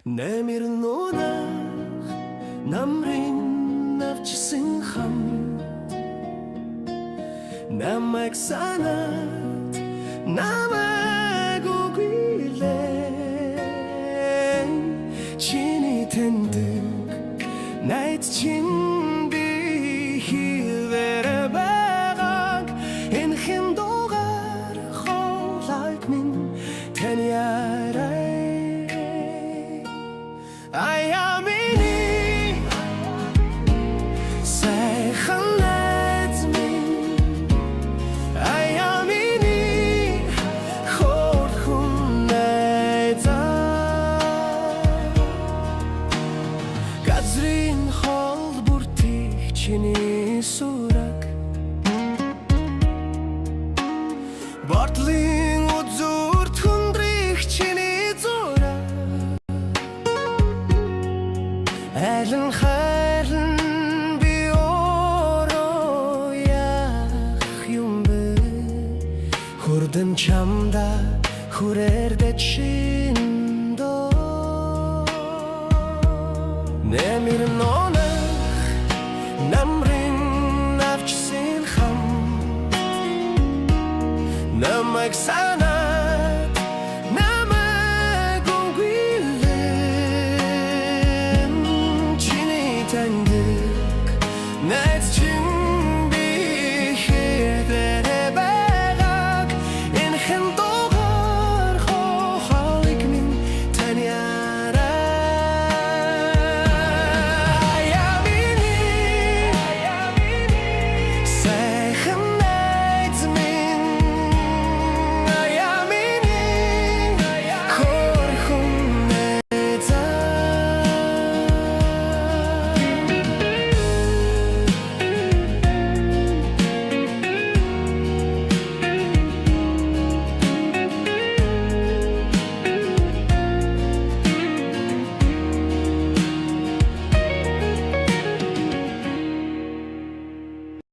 Нэмэр нунах намрын навчсан хам намайг санаад намайг үгүйлээ чиний тэндэг найд чин би хивэрэ байгааг энэ хэн дугаар хоолойг минь тань ярай I am in it. Say let me. I am in it. Hold hunayza. Газрын хол бүртих чиний сураг. Бордлын үзүр тундрих чиний зураг. Айлын хайрын би ороо яах юм бэ Хүрдэн чамда хүрэрдэ чин